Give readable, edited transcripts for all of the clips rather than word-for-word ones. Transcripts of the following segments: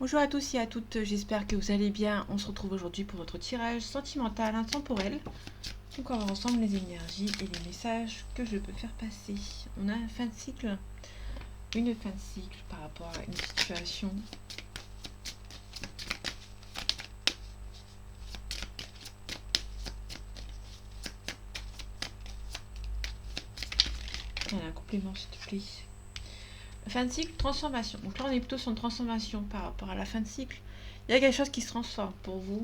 Bonjour à tous et à toutes, j'espère que vous allez bien. On se retrouve aujourd'hui pour notre tirage sentimental intemporel. Donc on va voir ensemble les énergies et les messages que je peux faire passer. On a une fin de cycle par rapport à une situation. Un complément s'il te plaît. Fin de cycle, transformation. Donc là on est plutôt sur une transformation par rapport à la fin de cycle. Il y a quelque chose qui se transforme pour vous,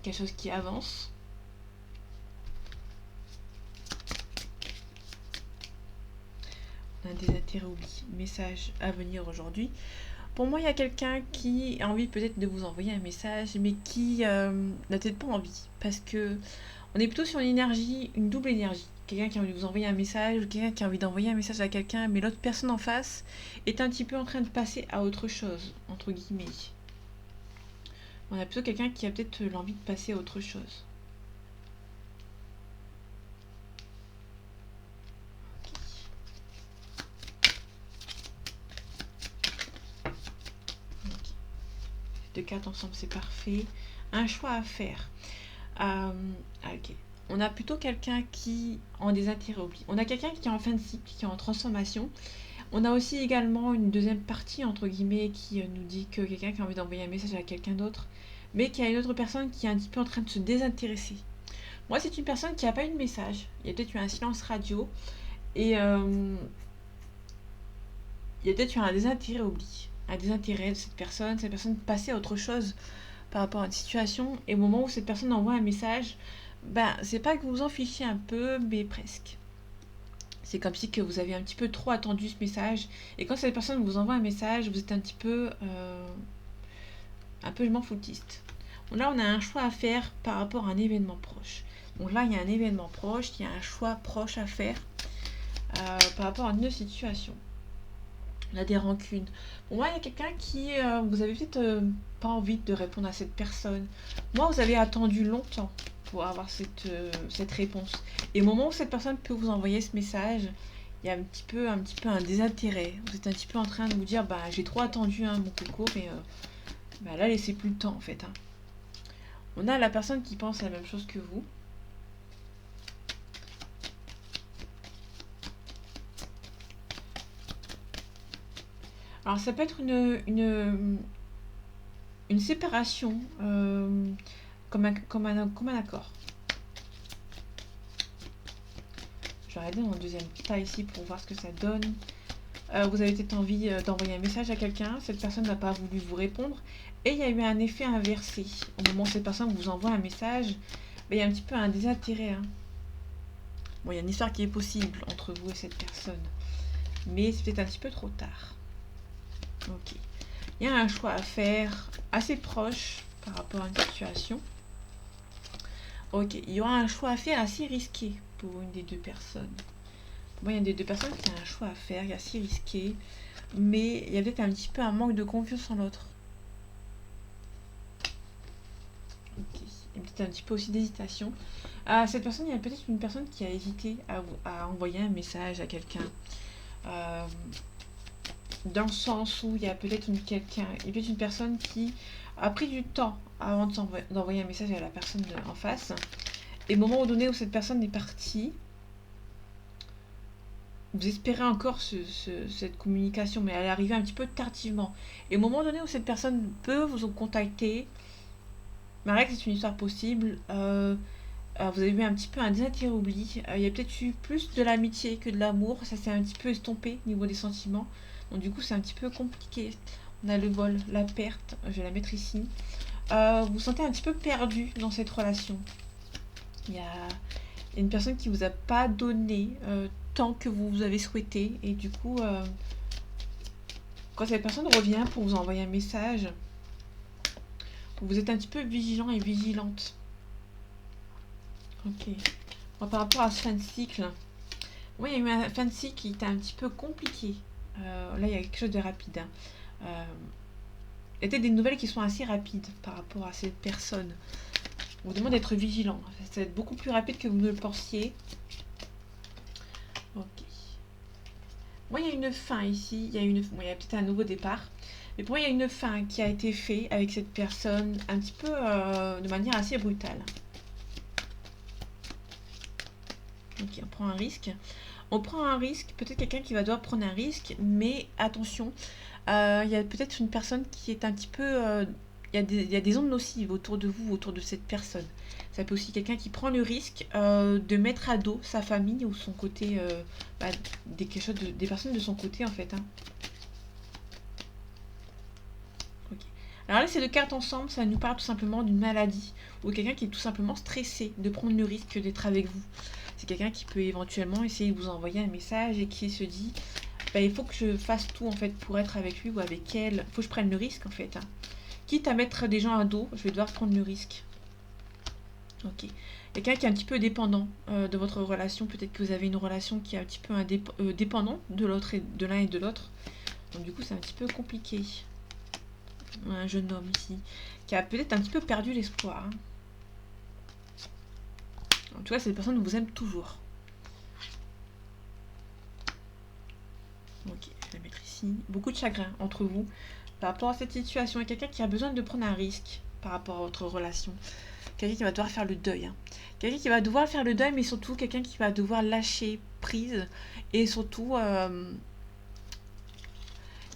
quelque chose qui avance. On a des intérêts oubliés, message à venir aujourd'hui. Pour moi, il y a quelqu'un qui a envie peut-être de vous envoyer un message, mais qui n'a peut-être pas envie. Parce que on est plutôt sur une énergie, une double énergie. Quelqu'un qui a envie de vous envoyer un message, ou quelqu'un qui a envie d'envoyer un message à quelqu'un, mais l'autre personne en face est un petit peu en train de passer à autre chose, entre guillemets. On a plutôt quelqu'un qui a peut-être l'envie de passer à autre chose. Deux cartes ensemble, c'est parfait. Un choix à faire. Ok. On a plutôt quelqu'un qui a des intérêts oubliés. On a quelqu'un qui est en fin de cycle, qui est en transformation. On a aussi également une deuxième partie, entre guillemets, qui nous dit que quelqu'un qui a envie d'envoyer un message à quelqu'un d'autre, mais qui a une autre personne qui est un petit peu en train de se désintéresser. Moi, c'est une personne qui n'a pas eu de message. Il y a peut-être eu un silence radio. Et il y a peut-être eu un désintérêt oublié. Un désintérêt de cette personne passait à autre chose par rapport à une situation, et au moment où cette personne envoie un message, ben c'est pas que vous vous en fichez un peu, mais presque. C'est comme si que vous avez un petit peu trop attendu ce message, et quand cette personne vous envoie un message, vous êtes un peu je m'en foutiste. Donc là, on a un choix à faire par rapport à un événement proche. Donc là, il y a un événement proche, il y a un choix proche à faire par rapport à une situation. On a des rancunes. Pour moi, il y a quelqu'un qui... vous avez peut-être pas envie de répondre à cette personne. Moi, vous avez attendu longtemps pour avoir cette réponse. Et au moment où cette personne peut vous envoyer ce message, il y a un petit peu un désintérêt. Vous êtes un petit peu en train de vous dire, bah j'ai trop attendu mon coco, mais là, laissez plus le temps en fait. On a la personne qui pense la même chose que vous. Alors ça peut être une séparation comme un accord. Je vais regarder mon deuxième tas ici pour voir ce que ça donne. Vous avez peut-être envie d'envoyer un message à quelqu'un, cette personne n'a pas voulu vous répondre, et il y a eu un effet inversé. Au moment où cette personne vous envoie un message, il y a un petit peu un désintérêt. Bon, il y a une histoire qui est possible entre vous et cette personne, mais c'est peut-être un petit peu trop tard. Ok. Il y a un choix à faire assez proche par rapport à une situation. Ok, il y aura un choix à faire assez risqué pour une des deux personnes. Moi, il y a une des deux personnes qui a un choix à faire, il y a assez risqué, mais il y a peut-être un petit peu un manque de confiance en l'autre. Ok, il y a peut-être un petit peu aussi d'hésitation. Cette personne, il y a peut-être une personne qui a hésité à envoyer un message à quelqu'un. Dans le sens où il y a peut-être une personne qui a pris du temps avant d'envoyer un message à la personne en face. Et au moment donné où cette personne est partie, vous espérez encore cette communication, mais elle est arrivée un petit peu tardivement. Et au moment donné où cette personne peut vous contacter, malgré que c'est une histoire possible, vous avez eu un petit peu un désintérêt oubli. Il y a peut-être eu plus de l'amitié que de l'amour. Ça s'est un petit peu estompé au niveau des sentiments. Donc du coup, c'est un petit peu compliqué. On a le vol, la perte. Je vais la mettre ici. Vous vous sentez un petit peu perdu dans cette relation. Il y a une personne qui vous a pas donné tant que vous avez souhaité. Et du coup, quand cette personne revient pour vous envoyer un message, vous êtes un petit peu vigilant et vigilante. Ok. Bon, par rapport à ce fin de cycle, il y a eu un fin de cycle qui était un petit peu compliqué. Là, il y a quelque chose de rapide. Il y a peut-être des nouvelles qui sont assez rapides par rapport à cette personne. On vous demande d'être vigilant. Ça va être beaucoup plus rapide que vous ne le pensiez. Ok. Moi, il y a une fin ici. Il y a peut-être un nouveau départ. Et pour moi, il y a une fin qui a été faite avec cette personne, un petit peu de manière assez brutale. Ok, on prend un risque. On prend un risque, peut-être quelqu'un qui va devoir prendre un risque, mais attention, il y a peut-être une personne qui est un petit peu... il y a des ondes nocives autour de vous, autour de cette personne. Ça peut aussi quelqu'un qui prend le risque de mettre à dos sa famille ou son côté, bah, des personnes de son côté en fait. Hein. Ok. Alors là, ces deux cartes ensemble, ça nous parle tout simplement d'une maladie ou quelqu'un qui est tout simplement stressé de prendre le risque d'être avec vous. C'est quelqu'un qui peut éventuellement essayer de vous envoyer un message et qui se dit bah, il faut que je fasse tout en fait pour être avec lui ou avec elle. Il faut que je prenne le risque en fait. Hein. Quitte à mettre des gens à dos, je vais devoir prendre le risque. Ok. Quelqu'un qui est un petit peu dépendant de votre relation. Peut-être que vous avez une relation qui est un petit peu dépendante de l'autre et de l'un et de l'autre. Donc du coup c'est un petit peu compliqué. Un jeune homme ici qui a peut-être un petit peu perdu l'espoir. Hein. En tout cas, cette personne vous aime toujours. Ok, je vais la mettre ici. Beaucoup de chagrin entre vous par rapport à cette situation. Il y a quelqu'un qui a besoin de prendre un risque par rapport à votre relation. Quelqu'un qui va devoir faire le deuil. Hein. Quelqu'un qui va devoir faire le deuil, mais surtout quelqu'un qui va devoir lâcher prise. Et surtout, il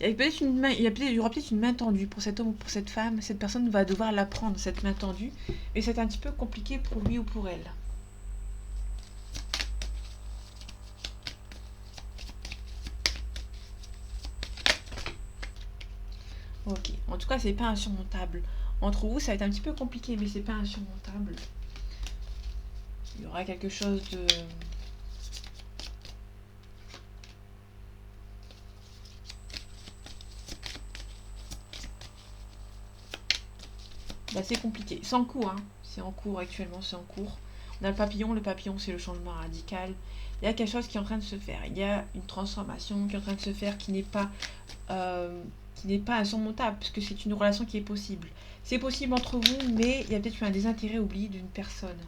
y aura peut-être une main tendue pour cet homme ou pour cette femme. Cette personne va devoir la prendre, cette main tendue. Et c'est un petit peu compliqué pour lui ou pour elle. Ok, en tout cas, c'est pas insurmontable. Entre vous, ça va être un petit peu compliqué, mais c'est pas insurmontable. Il y aura quelque chose de... Bah, c'est compliqué. C'est en cours, hein. C'est en cours actuellement, c'est en cours. On a le papillon c'est le changement radical. Il y a quelque chose qui est en train de se faire. Il y a une transformation qui est en train de se faire qui n'est pas insurmontable, puisque c'est une relation qui est possible. C'est possible entre vous, mais il y a peut-être eu un désintérêt oublié d'une personne.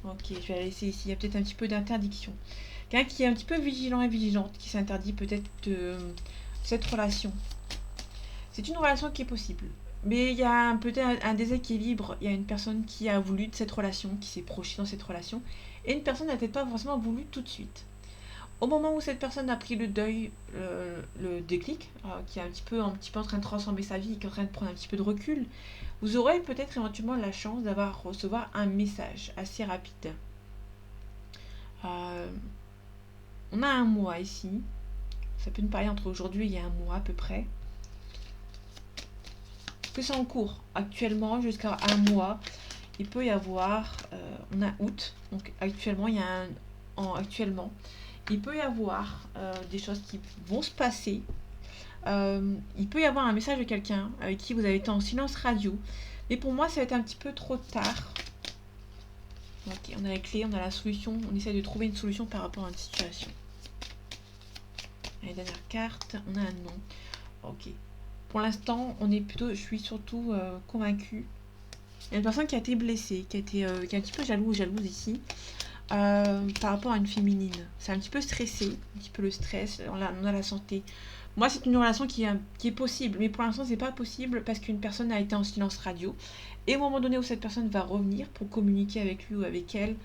Ok, je vais la laisser ici. Il y a peut-être un petit peu d'interdiction. Quelqu'un qui est un petit peu vigilant et vigilante, qui s'interdit peut-être de cette relation. C'est une relation qui est possible. Mais il y a peut-être un déséquilibre. Il y a une personne qui a voulu de cette relation, qui s'est projetée dans cette relation. Et une personne n'a peut-être pas forcément voulu tout de suite. Au moment où cette personne a pris le deuil, le déclic, qui est un petit peu en train de transformer sa vie, qui est en train de prendre un petit peu de recul, vous aurez peut-être éventuellement la chance d'avoir recevoir un message assez rapide. On a un mois ici. Ça peut nous parler entre aujourd'hui et il y a un mois à peu près. Que c'est en cours. Actuellement, jusqu'à un mois, il peut y avoir... on a août. Donc actuellement, il peut y avoir des choses qui vont se passer. Il peut y avoir un message de quelqu'un avec qui vous avez été en silence radio. Mais pour moi, ça va être un petit peu trop tard. Ok, on a la clé, on a la solution. On essaie de trouver une solution par rapport à une situation. Allez, dernière carte. On a un nom. Ok. Pour l'instant, je suis surtout convaincue. Il y a une personne qui a été blessée, qui est un petit peu jalouse ici. Par rapport à une féminine. C'est un petit peu stressé, un petit peu le stress, on a la santé. Moi, c'est une relation qui est possible, mais pour l'instant, c'est pas possible parce qu'une personne a été en silence radio. Et au moment donné où cette personne va revenir pour communiquer avec lui ou avec elle,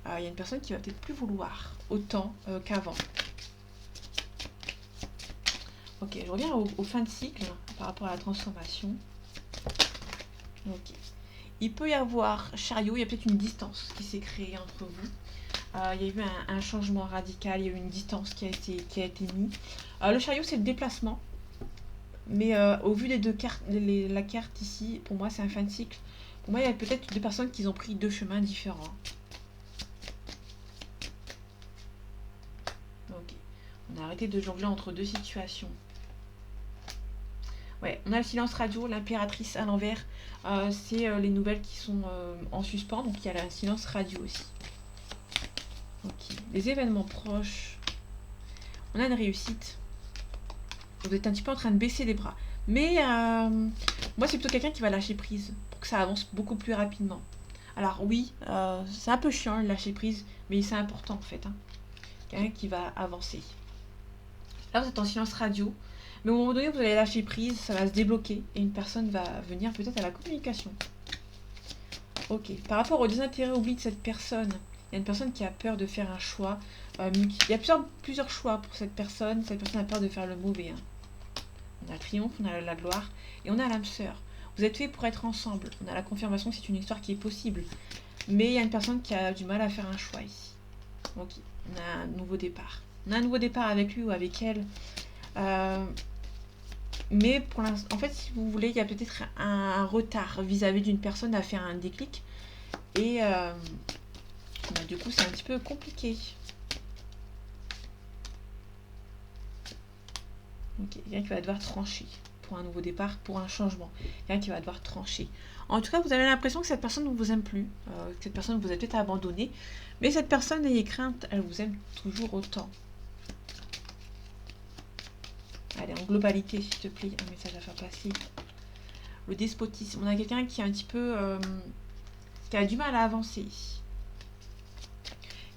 il y a une personne qui va peut-être plus vouloir autant qu'avant. Ok, je reviens au fin de cycle par rapport à la transformation. Ok. Il peut y avoir chariot, il y a peut-être une distance qui s'est créée entre vous. Il y a eu un changement radical, il y a eu une distance qui a été mise. Le chariot, c'est le déplacement. Mais au vu des deux cartes, la carte ici, pour moi, c'est un fin de cycle. Pour moi, il y a peut-être deux personnes qui ont pris deux chemins différents. Ok. On a arrêté de jongler entre deux situations. Ouais, on a le silence radio, l'impératrice à l'envers. C'est les nouvelles qui sont en suspens, donc il y a le silence radio aussi. Ok. Les événements proches. On a une réussite. Vous êtes un petit peu en train de baisser les bras. Mais moi, c'est plutôt quelqu'un qui va lâcher prise pour que ça avance beaucoup plus rapidement. Alors oui, c'est un peu chiant le lâcher prise, mais c'est important en fait. Hein. Quelqu'un qui va avancer. Là, vous êtes en silence radio. Mais au moment donné, vous allez lâcher prise, ça va se débloquer et une personne va venir peut-être à la communication. Ok. Par rapport au désintérêt oubli de cette personne, il y a une personne qui a peur de faire un choix. Il y a plusieurs choix pour cette personne. Cette personne a peur de faire le mauvais. Hein. On a le triomphe, on a la gloire et on a l'âme sœur. Vous êtes fait pour être ensemble. On a la confirmation que c'est une histoire qui est possible. Mais il y a une personne qui a du mal à faire un choix ici. Ok. On a un nouveau départ. On a un nouveau départ avec lui ou avec elle. Mais pour l'instant, en fait, si vous voulez, il y a peut-être un retard vis-à-vis d'une personne à faire un déclic. Et du coup, c'est un petit peu compliqué. Ok, quelqu'un qui va devoir trancher pour un nouveau départ, pour un changement. Quelqu'un qui va devoir trancher. En tout cas, vous avez l'impression que cette personne ne vous aime plus. Que cette personne vous a peut-être abandonné. Mais cette personne, n'ayez crainte, elle vous aime toujours autant. Allez, en globalité, s'il te plaît, un message à faire passer. Le despotisme. On a quelqu'un qui est un petit peu... qui a du mal à avancer.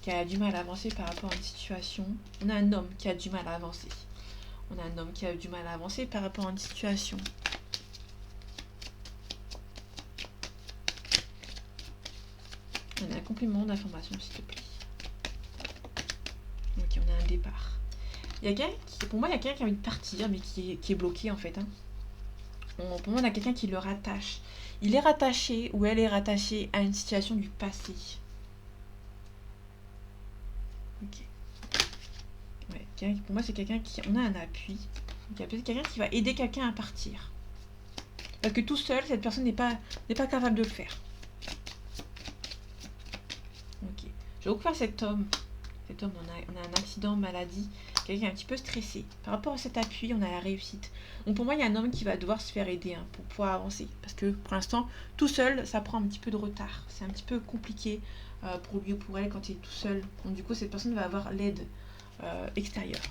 Qui a du mal à avancer par rapport à une situation. On a un homme qui a du mal à avancer. On a un homme qui a du mal à avancer par rapport à une situation. On a un complément d'information, s'il te plaît. Ok, on a un départ. Il y a quelqu'un qui, pour moi, il y a quelqu'un qui a envie de partir, mais qui est bloqué, en fait. Hein. Pour moi, on a quelqu'un qui le rattache. Il est rattaché, ou elle est rattachée à une situation du passé. Ok. Ouais, pour moi, c'est quelqu'un qui... On a un appui. Il y a peut-être quelqu'un qui va aider quelqu'un à partir. Parce que tout seul, cette personne n'est pas capable de le faire. Ok. Je vais refaire cet homme. Cet homme, on a un accident, maladie. Quelqu'un qui est un petit peu stressé. Par rapport à cet appui, on a la réussite. Donc pour moi, il y a un homme qui va devoir se faire aider pour pouvoir avancer. Parce que pour l'instant, tout seul, ça prend un petit peu de retard. C'est un petit peu compliqué pour lui ou pour elle quand il est tout seul. Donc du coup, cette personne va avoir l'aide extérieure.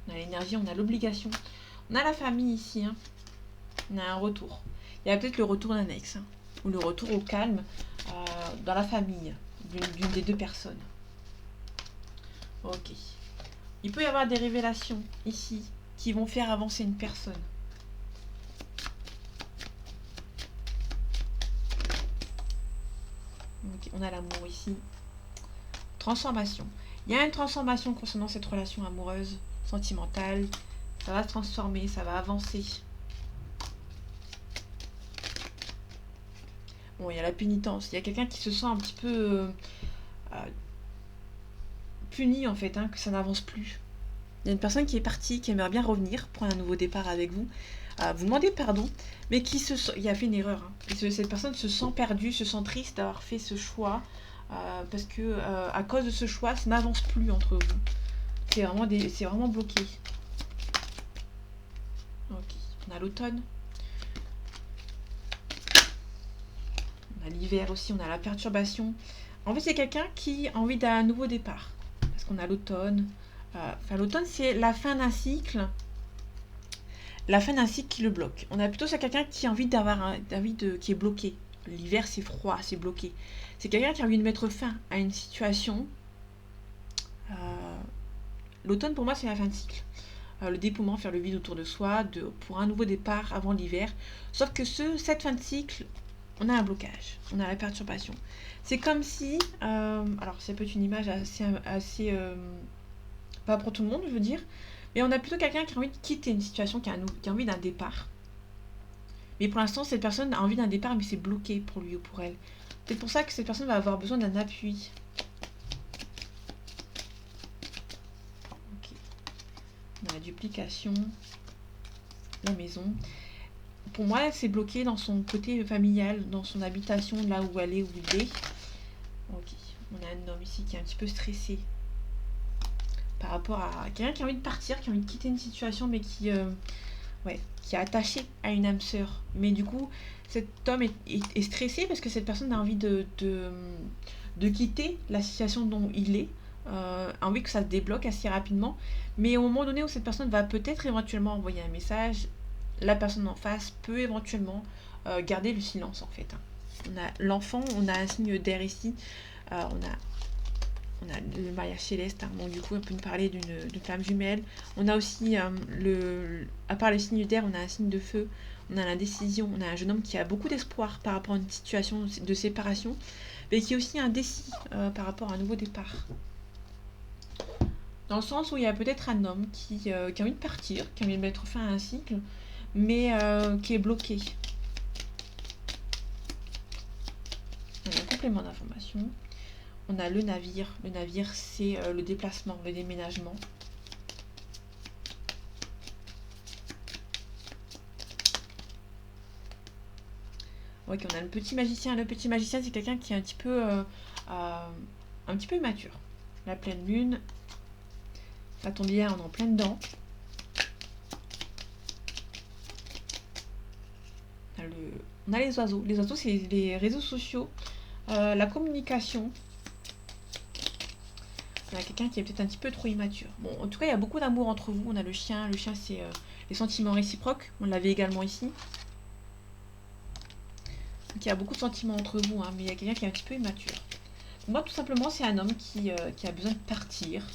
On a l'énergie, on a l'obligation. On a la famille ici. Hein. On a un retour. Il y a peut-être le retour d'un ex. Hein, ou le retour au calme dans la famille d'une des deux personnes. Ok. Il peut y avoir des révélations ici qui vont faire avancer une personne. Okay. On a l'amour ici. Transformation. Il y a une transformation concernant cette relation amoureuse, sentimentale. Ça va se transformer, ça va avancer. Bon, il y a la pénitence. Il y a quelqu'un qui se sent un petit peu puni, en fait, hein, que ça n'avance plus. Il y a une personne qui est partie, qui aimerait bien revenir, prendre un nouveau départ avec vous. Vous demandez pardon, mais il a fait une erreur. Hein. Cette personne se sent perdue, se sent triste d'avoir fait ce choix, parce que à cause de ce choix, ça n'avance plus entre vous. C'est vraiment bloqué. Ok, on a l'automne. On a l'hiver aussi, on a la perturbation. En fait, c'est quelqu'un qui a envie d'un nouveau départ. Parce qu'on a l'automne. L'automne, c'est la fin d'un cycle. La fin d'un cycle qui le bloque. On a plutôt ça quelqu'un qui a envie qui est bloqué. L'hiver, c'est froid, c'est bloqué. C'est quelqu'un qui a envie de mettre fin à une situation. L'automne, pour moi, c'est la fin de cycle. Le dépouillement, faire le vide autour de soi, pour un nouveau départ avant l'hiver. Sauf que cette fin de cycle, on a un blocage, on a la perturbation. C'est comme si, alors ça peut être une image assez pas pour tout le monde, je veux dire, mais on a plutôt quelqu'un qui a envie de quitter une situation, qui a envie d'un départ. Mais pour l'instant, cette personne a envie d'un départ, mais c'est bloqué pour lui ou pour elle. C'est pour ça que cette personne va avoir besoin d'un appui. Ok. On a la duplication, la maison. Pour moi, c'est bloqué dans son côté familial, dans son habitation, là où elle est, où il est. Ok. On a un homme ici qui est un petit peu stressé par rapport à quelqu'un qui a envie de partir, qui a envie de quitter une situation, mais qui est attaché à une âme sœur. Mais du coup, cet homme est stressé parce que cette personne a envie de quitter la situation dont il est, a envie que ça se débloque assez rapidement. Mais au moment donné où cette personne va peut-être éventuellement envoyer un message, la personne en face peut éventuellement garder le silence, en fait. On a l'enfant, on a un signe d'air ici, on a On a le mariage céleste, hein. Donc du coup, on peut nous parler d'une flamme jumelle. On a aussi, à part les signes d'air, on a un signe de feu. On a l'indécision. On a un jeune homme qui a beaucoup d'espoir par rapport à une situation de séparation, mais qui est aussi indécis par rapport à un nouveau départ. Dans le sens où il y a peut-être un homme qui a envie de partir, qui a envie de mettre fin à un cycle, mais qui est bloqué. On a un complément d'information. On a le navire. Le navire, c'est le déplacement, le déménagement. Ok, on a le petit magicien. Le petit magicien, c'est quelqu'un qui est un petit peu immature. La pleine lune. Ça tombe bien, on est en plein dedans. On a les oiseaux. Les oiseaux, c'est les réseaux sociaux, la communication. Il y a quelqu'un qui est peut-être un petit peu trop immature. Bon, en tout cas, il y a beaucoup d'amour entre vous. On a le chien. Le chien, c'est les sentiments réciproques. On l'avait également ici. Donc, il y a beaucoup de sentiments entre vous, hein, mais il y a quelqu'un qui est un petit peu immature. Pour moi, tout simplement, c'est un homme qui a besoin de partir,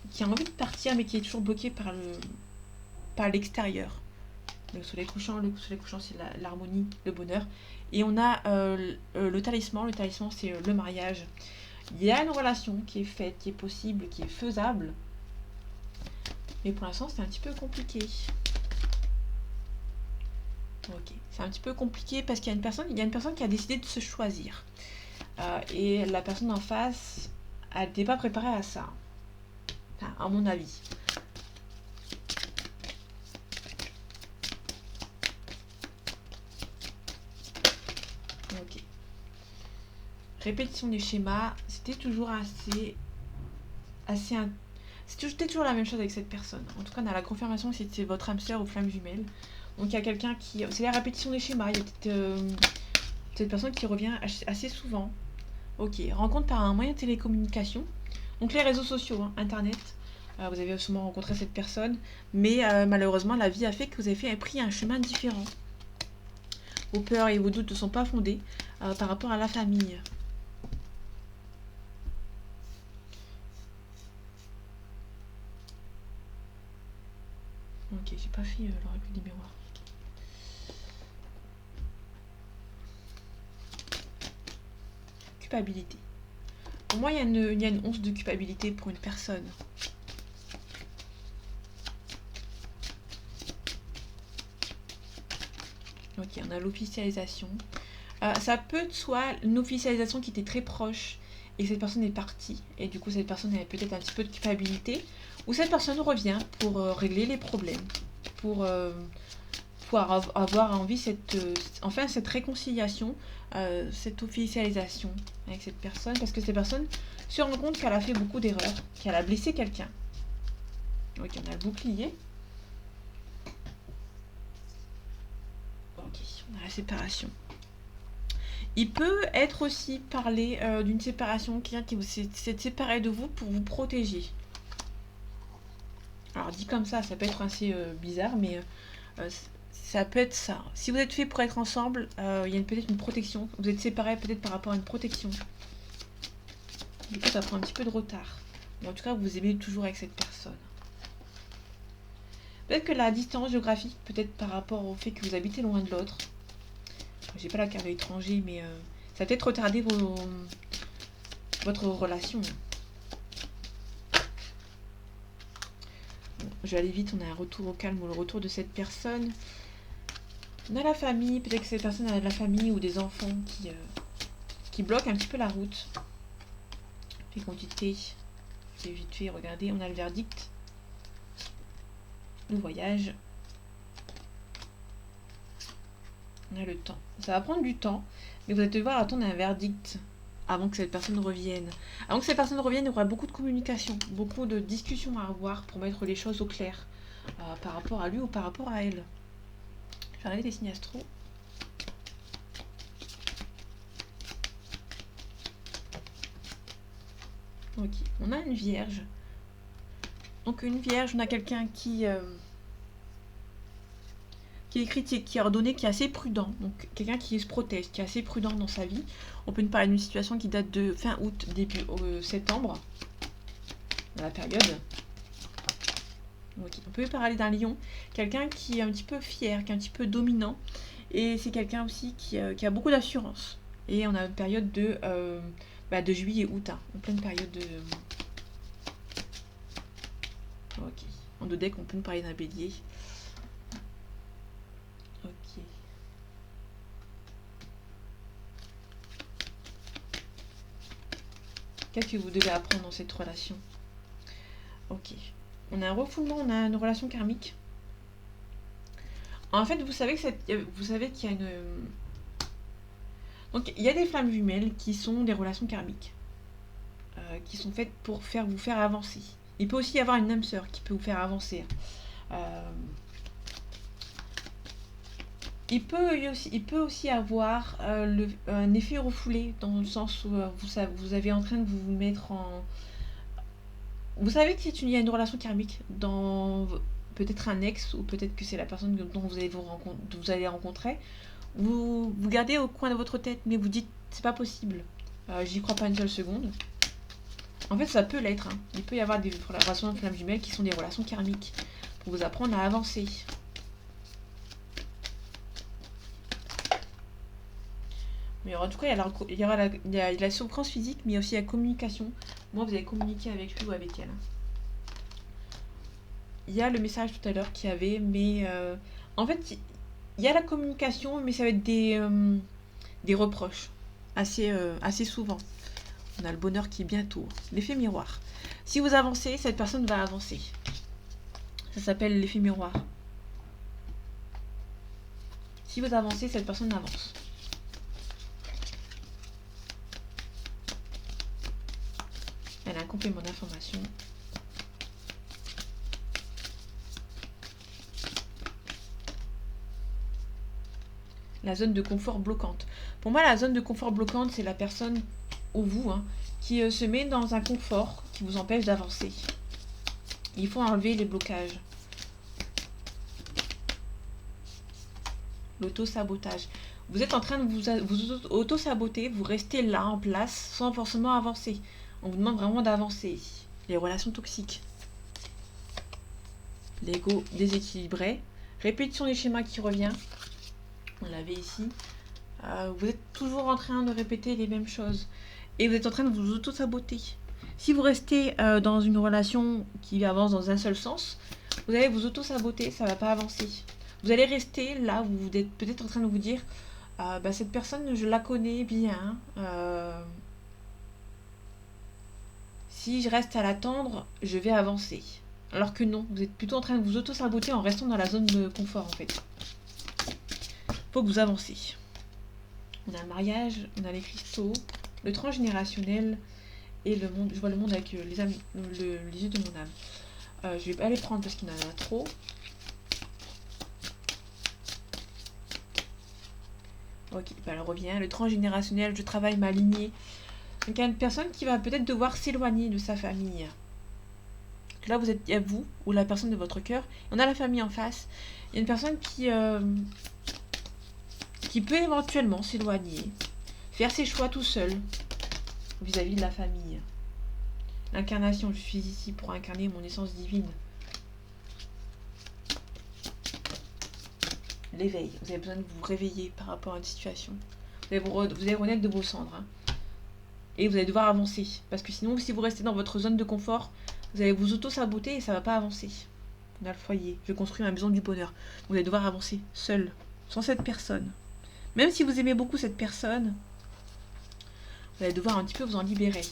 qui a envie de partir, mais qui est toujours bloqué par l'extérieur. Le soleil couchant, c'est l'harmonie, le bonheur. Et on a le talisman. Le talisman, c'est le mariage. Il y a une relation qui est faite, qui est possible, qui est faisable. Mais pour l'instant, c'est un petit peu compliqué. Ok, c'est un petit peu compliqué parce qu'il y a une personne qui a décidé de se choisir. Et la personne en face, elle n'était pas préparée à ça. Enfin, à mon avis. Ok. Répétition des schémas, c'était toujours c'était toujours la même chose avec cette personne. En tout cas, on a la confirmation que c'est votre âme sœur ou flamme jumelle. Donc il y a quelqu'un qui... C'est la répétition des schémas. Il y a peut-être cette personne qui revient assez souvent. Ok, rencontre par un moyen de télécommunication. Donc les réseaux sociaux, hein, Internet. Vous avez sûrement rencontré cette personne. Mais malheureusement, la vie a fait que vous avez pris un chemin différent. Vos peurs et vos doutes ne sont pas fondés par rapport à la famille. Ok, j'ai pas fait l'oracle des miroirs. Culpabilité. Pour moi, il y a une once de culpabilité pour une personne. Ok, on a l'officialisation. Ça peut être soit une officialisation qui était très proche et cette personne est partie. Et du coup, cette personne a peut-être un petit peu de culpabilité. Ou cette personne revient pour régler les problèmes. Pour avoir envie enfin cette réconciliation, cette officialisation avec cette personne. Parce que cette personne se rend compte qu'elle a fait beaucoup d'erreurs, qu'elle a blessé quelqu'un. Ok, on a le bouclier. Ok, on a la séparation. Il peut être aussi parlé d'une séparation, quelqu'un qui s'est séparé de vous pour vous protéger. Alors dit comme ça peut être assez bizarre, mais ça peut être ça. Si vous êtes fait pour être ensemble, il y a peut-être une protection. Vous êtes séparés peut-être par rapport à une protection. Du coup, ça prend un petit peu de retard. Mais en tout cas, vous aimez toujours avec cette personne. Peut-être que la distance géographique, peut-être par rapport au fait que vous habitez loin de l'autre. J'ai pas la carte de l'étranger, mais ça a peut-être retardé votre relation. Bon, je vais aller vite, on a un retour au calme ou le retour de cette personne. On a la famille, peut-être que cette personne a de la famille ou des enfants qui bloquent un petit peu la route. Fécondité, j'ai vite fait, regardez, on a le verdict. Le voyage. On a le temps. Ça va prendre du temps, mais vous allez devoir attendre un verdict avant que cette personne revienne. Avant que cette personne revienne, il y aura beaucoup de communication, beaucoup de discussions à avoir pour mettre les choses au clair par rapport à lui ou par rapport à elle. Je vais regarder les signes astro. Ok, on a une vierge. Donc une vierge, on a quelqu'un qui qui est critique, qui est ordonné, qui est assez prudent. Donc quelqu'un qui se protège, qui est assez prudent dans sa vie. On peut nous parler d'une situation qui date de fin août, début septembre, dans la période. On peut parler d'un lion, quelqu'un qui est un petit peu fier, qui est un petit peu dominant. Et c'est quelqu'un aussi qui a beaucoup d'assurance. Et on a une période de juillet-août, hein, en pleine période de... Ok. En deux decks, on peut nous parler d'un bélier. Ok. Qu'est-ce que vous devez apprendre dans cette relation? Ok. On a un refoulement, on a une relation karmique. En fait, vous savez qu'il y a une... Donc, il y a des flammes jumelles qui sont des relations karmiques. Qui sont faites pour vous faire avancer. Il peut aussi y avoir une âme sœur qui peut vous faire avancer. Il peut aussi avoir un effet refoulé, dans le sens où vous avez en train de vous mettre en... Vous savez qu'il y a une relation karmique dans peut-être un ex, ou peut-être que c'est la personne dont vous allez rencontrer. Vous gardez au coin de votre tête, mais vous dites, c'est pas possible. J'y crois pas une seule seconde. En fait, ça peut l'être. Hein. Il peut y avoir des relations de flammes jumelles qui sont des relations karmiques, pour vous apprendre à avancer. Mais en tout cas, il y a la souffrance physique, mais il y a aussi la communication. Moi, vous allez communiquer avec lui ou avec elle. Il y a le message tout à l'heure qu'il y avait, mais en fait, il y a la communication, mais ça va être des reproches, assez souvent. On a le bonheur qui est bientôt. L'effet miroir. Si vous avancez, cette personne va avancer. Ça s'appelle l'effet miroir. Si vous avancez, cette personne avance. Elle a un complément d'information. La zone de confort bloquante. Pour moi, la zone de confort bloquante, c'est la personne, ou vous, hein, qui se met dans un confort qui vous empêche d'avancer. Il faut enlever les blocages. L'auto-sabotage. Vous êtes en train de vous auto-saboter, vous restez là en place sans forcément avancer. On vous demande vraiment d'avancer. Les relations toxiques. L'ego déséquilibré. Répétition des schémas qui revient. On l'avait ici. Vous êtes toujours en train de répéter les mêmes choses. Et vous êtes en train de vous auto-saboter. Si vous restez dans une relation qui avance dans un seul sens, vous allez vous auto-saboter, ça ne va pas avancer. Vous allez rester là, vous êtes peut-être en train de vous dire cette personne, je la connais bien. Si je reste à l'attendre, je vais avancer. Alors que non, vous êtes plutôt en train de vous auto-saboter en restant dans la zone de confort en fait. Faut que vous avancez. On a le mariage, on a les cristaux, le transgénérationnel et le monde. Je vois le monde avec les yeux de mon âme. Je vais pas les prendre parce qu'il y en a trop. Ok, elle revient. Le transgénérationnel, je travaille ma lignée. Donc il y a une personne qui va peut-être devoir s'éloigner de sa famille. Donc là, il y a vous, ou la personne de votre cœur. On a la famille en face. Il y a une personne qui peut éventuellement s'éloigner, faire ses choix tout seul vis-à-vis de la famille. L'incarnation, je suis ici pour incarner mon essence divine. L'éveil, vous avez besoin de vous réveiller par rapport à une situation. Vous allez renaître de vos cendres. Hein. Et vous allez devoir avancer. Parce que sinon, si vous restez dans votre zone de confort, vous allez vous auto-saboter et ça ne va pas avancer. On a le foyer, je construis ma maison du bonheur. Vous allez devoir avancer seul, sans cette personne. Même si vous aimez beaucoup cette personne, vous allez devoir un petit peu vous en libérer.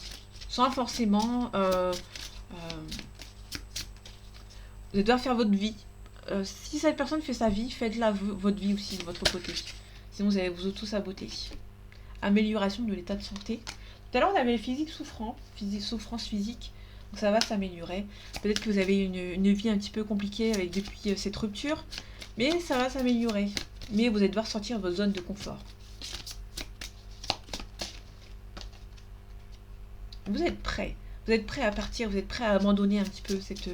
Sans forcément... vous allez devoir faire votre vie. Si cette personne fait sa vie, faites-la votre vie aussi de votre côté. Sinon, vous allez vous auto-saboter. Amélioration de l'état de santé. Tout à l'heure, on avait souffrance physique. Donc ça va s'améliorer. Peut-être que vous avez une vie un petit peu compliquée depuis cette rupture. Mais ça va s'améliorer. Mais vous allez devoir sortir de votre zone de confort. Vous êtes prêt. Vous êtes prêt à partir. Vous êtes prêt à abandonner un petit peu cette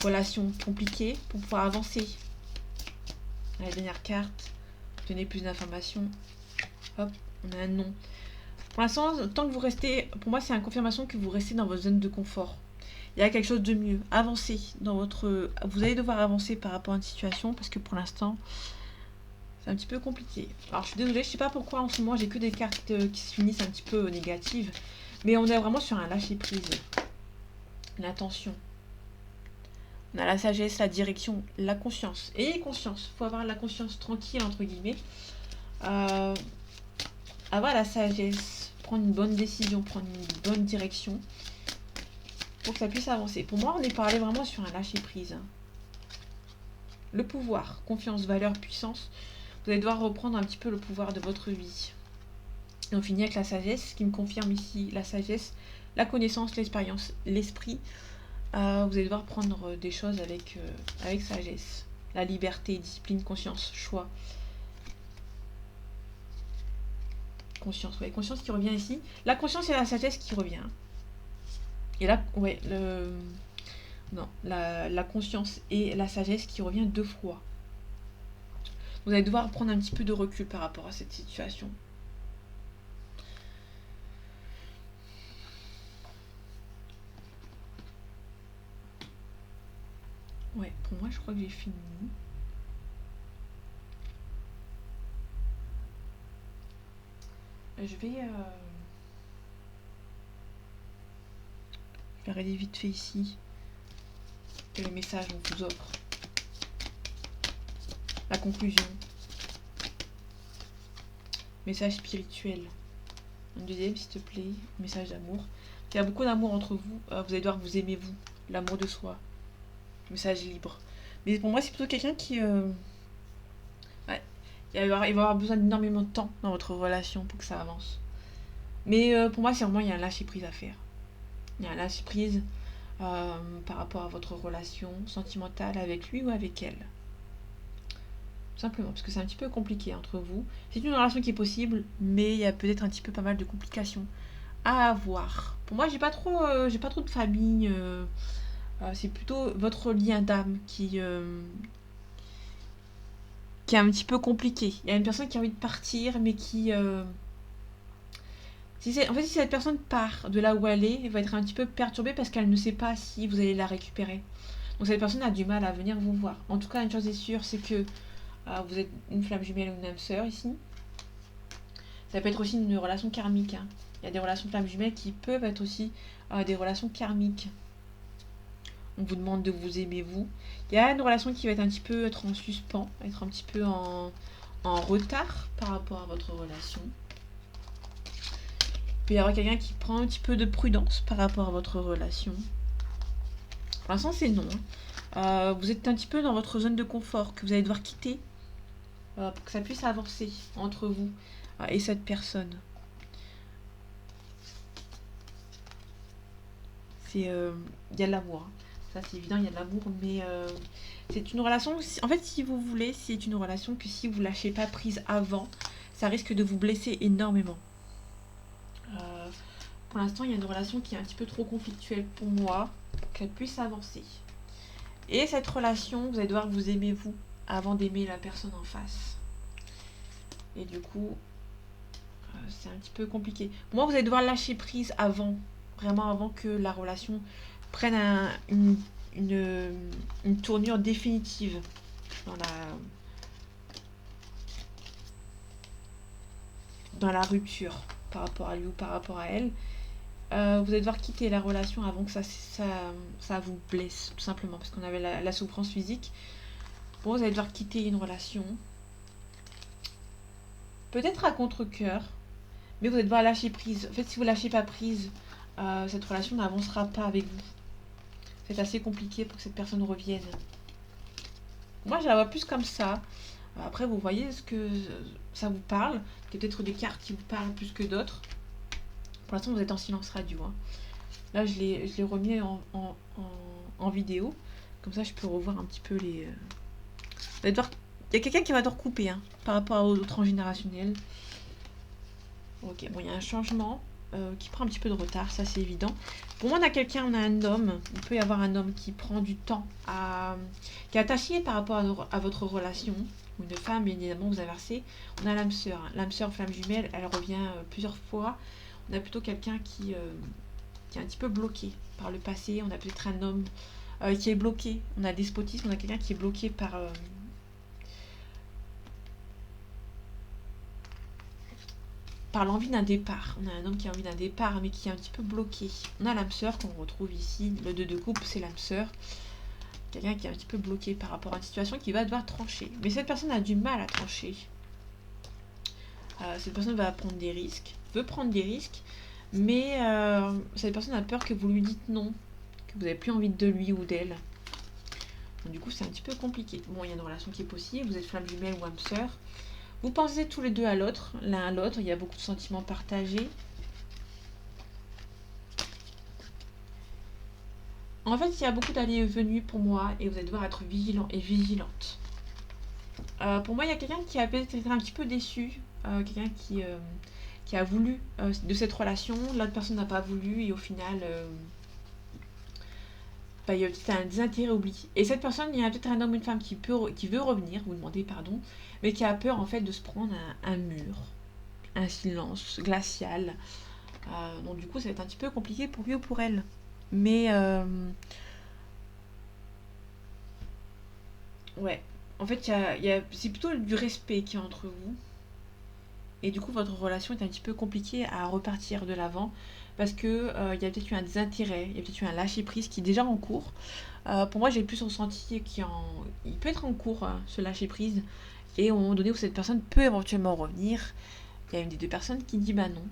relation compliquée pour pouvoir avancer. La dernière carte, obtenez plus d'informations. Hop, on a un non. Pour l'instant, tant que vous restez, pour moi, c'est une confirmation que vous restez dans votre zone de confort. Il y a quelque chose de mieux. Avancez dans votre... Vous allez devoir avancer par rapport à une situation parce que pour l'instant, c'est un petit peu compliqué. Alors, je suis désolée, je sais pas pourquoi en ce moment, j'ai que des cartes qui se finissent un petit peu négatives. Mais on est vraiment sur un lâcher-prise. L'attention. On a la sagesse, la direction, la conscience. Ayez conscience. Il faut avoir la conscience tranquille, entre guillemets. Avoir la sagesse. Prendre une bonne décision, prendre une bonne direction. Pour que ça puisse avancer. Pour moi, on est parlé vraiment sur un lâcher-prise. Le pouvoir, confiance, valeur, puissance. Vous allez devoir reprendre un petit peu le pouvoir de votre vie. Et on finit avec la sagesse, qui me confirme ici la sagesse, la connaissance, l'expérience, l'esprit. Vous allez devoir prendre des choses avec sagesse. La liberté, discipline, conscience, choix. Conscience, ouais, conscience qui revient ici. La conscience et la sagesse qui revient. Et là, ouais, la conscience et la sagesse qui revient 2 fois. Vous allez devoir prendre un petit peu de recul par rapport à cette situation. Ouais, pour moi, je crois que j'ai fini. Je vais regarder vite fait ici quel message on vous offre. La conclusion. Message spirituel. Un deuxième, s'il te plaît. Message d'amour. Il y a beaucoup d'amour entre vous. Vous allez devoir vous aimer, vous. L'amour de soi. Message libre. Mais pour moi, c'est plutôt quelqu'un qui... Ouais. Il va avoir besoin d'énormément de temps dans votre relation pour que ça avance. Mais pour moi, c'est vraiment, il y a un lâcher-prise à faire. Il y a un lâcher-prise par rapport à votre relation sentimentale avec lui ou avec elle. Tout simplement, parce que c'est un petit peu compliqué entre vous. C'est une relation qui est possible, mais il y a peut-être un petit peu pas mal de complications à avoir. Pour moi, j'ai pas trop de famille. C'est plutôt votre lien d'âme qui est un petit peu compliqué. Il y a une personne qui a envie de partir, mais qui... si cette personne part de là où elle est, elle va être un petit peu perturbée parce qu'elle ne sait pas si vous allez la récupérer. Donc cette personne a du mal à venir vous voir. En tout cas, une chose est sûre, c'est que vous êtes une flamme jumelle ou une âme sœur ici. Ça peut être aussi une relation karmique. Hein. Il y a des relations flammes jumelles qui peuvent être aussi des relations karmiques. On vous demande de vous aimer vous. Il y a une relation qui va être un petit peu être en suspens, être un petit peu en retard par rapport à votre relation. Il peut y avoir quelqu'un qui prend un petit peu de prudence par rapport à votre relation. Pour l'instant, c'est non. Vous êtes un petit peu dans votre zone de confort que vous allez devoir quitter pour que ça puisse avancer entre vous et cette personne. Il y a de l'amour. Hein. Ça, c'est évident, il y a de l'amour, mais c'est une relation... En fait, si vous voulez, c'est une relation que si vous ne lâchez pas prise avant, ça risque de vous blesser énormément. Pour l'instant, il y a une relation qui est un petit peu trop conflictuelle pour moi, pour qu'elle puisse avancer. Et cette relation, vous allez devoir vous aimer vous, avant d'aimer la personne en face. Et du coup, c'est un petit peu compliqué. Pour moi, vous allez devoir lâcher prise avant, vraiment avant que la relation prenne une tournure définitive dans la rupture par rapport à lui ou par rapport à elle. Vous allez devoir quitter la relation avant que ça vous blesse, tout simplement, parce qu'on avait la souffrance physique. Bon, vous allez devoir quitter une relation. Peut-être à contre-cœur, mais vous allez devoir lâcher prise. En fait, si vous ne lâchez pas prise, cette relation n'avancera pas avec vous. C'est assez compliqué pour que cette personne revienne. Moi, je la vois plus comme ça. Après, vous voyez ce que ça vous parle. Il y a peut-être des cartes qui vous parlent plus que d'autres. Pour l'instant, vous êtes en silence radio. Hein. Là, je l'ai remis en vidéo. Comme ça, je peux revoir un petit peu les... Il y a quelqu'un qui va devoir couper hein, par rapport au transgénérationnel. Ok, bon, il y a un changement qui prend un petit peu de retard, ça c'est évident. Pour moi, on a un homme. Il peut y avoir un homme qui prend du temps qui est attaché par rapport à votre relation. ou une femme, bien évidemment, vous inversez. On a l'âme sœur. L'âme sœur, flamme jumelle, elle revient plusieurs fois. On a plutôt quelqu'un qui est un petit peu bloqué par le passé. On a peut-être un homme qui est bloqué. On a le despotisme, on a quelqu'un qui est bloqué par l'envie d'un départ. On a un homme qui a envie d'un départ, mais qui est un petit peu bloqué. On a l'âme sœur qu'on retrouve ici. Le 2 de coupe, c'est l'âme sœur. Quelqu'un qui est un petit peu bloqué par rapport à une situation qui va devoir trancher. Mais cette personne a du mal à trancher. Cette personne va prendre des risques, veut prendre des risques, mais cette personne a peur que vous lui dites non, que vous n'avez plus envie de lui ou d'elle. Donc du coup, c'est un petit peu compliqué. Bon, il y a une relation qui est possible, vous êtes flamme jumelle ou âme sœur. Vous pensez tous les deux à l'autre, l'un à l'autre, il y a beaucoup de sentiments partagés. En fait, il y a beaucoup d'allées et venues pour moi et vous allez devoir être vigilant et vigilante. Pour moi, il y a quelqu'un qui a peut-être été un petit peu déçu, quelqu'un qui a voulu de cette relation, l'autre personne n'a pas voulu et au final, il y a peut-être un désintérêt oublié. Et cette personne, il y a peut-être un homme ou une femme qui veut revenir, vous demandez pardon, mais qui a peur en fait de se prendre un mur, un silence glacial. Donc du coup, ça va être un petit peu compliqué pour lui ou pour elle. Mais ouais, en fait, c'est plutôt du respect qui est entre vous. Et du coup, votre relation est un petit peu compliquée à repartir de l'avant parce que il y a peut-être eu un désintérêt, il y a peut-être eu un lâcher-prise qui est déjà en cours. Pour moi, j'ai plus ressenti il peut être en cours, ce lâcher-prise. Et au moment donné où cette personne peut éventuellement revenir, il y a une des deux personnes qui dit bah non.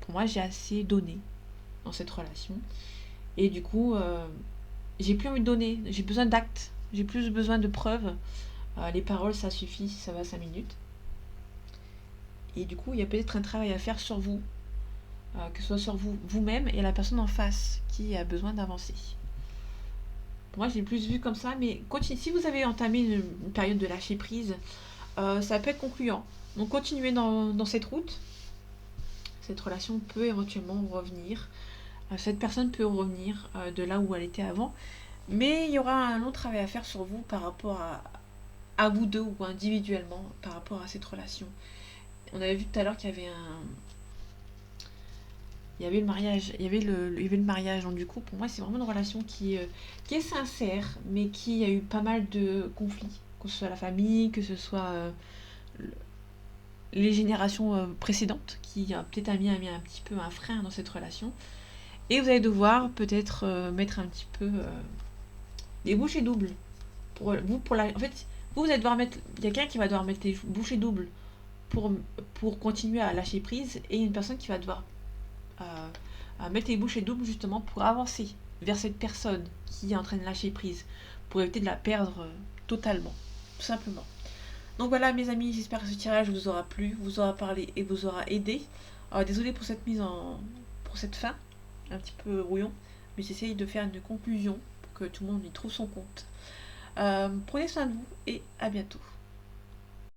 Pour moi, j'ai assez donné dans cette relation. Et du coup, j'ai plus envie de donner, j'ai besoin d'actes, j'ai plus besoin de preuves. Les paroles, ça suffit si ça va 5 minutes. Et du coup, il y a peut-être un travail à faire sur vous, que ce soit sur vous-même et la personne en face qui a besoin d'avancer. Moi, j'ai plus vu comme ça, mais si vous avez entamé une période de lâcher prise, ça peut être concluant. Donc, continuez dans cette route. Cette relation peut éventuellement revenir. Cette personne peut revenir de là où elle était avant. Mais il y aura un long travail à faire sur vous par rapport à vous deux ou individuellement par rapport à cette relation. On avait vu tout à l'heure qu'il y avait il y avait le mariage, il y avait le mariage. Donc du coup, pour moi, c'est vraiment une relation qui est sincère, mais qui a eu pas mal de conflits, que ce soit la famille, que ce soit les générations précédentes, qui a peut-être mis un petit peu un frein dans cette relation. Et vous allez devoir peut-être mettre un petit peu des bouchées doubles. En fait, vous allez devoir mettre, il y a quelqu'un qui va devoir mettre des bouchées doubles pour continuer à lâcher prise, et une personne qui va devoir mettre les bouchées doubles justement pour avancer vers cette personne qui est en train de lâcher prise, pour éviter de la perdre totalement, tout simplement. Donc voilà mes amis, j'espère que ce tirage vous aura plu, vous aura parlé et vous aura aidé. Désolée pour pour cette fin, un petit peu rouillon, mais j'essaye de faire une conclusion pour que tout le monde y trouve son compte. Prenez soin de vous et à bientôt.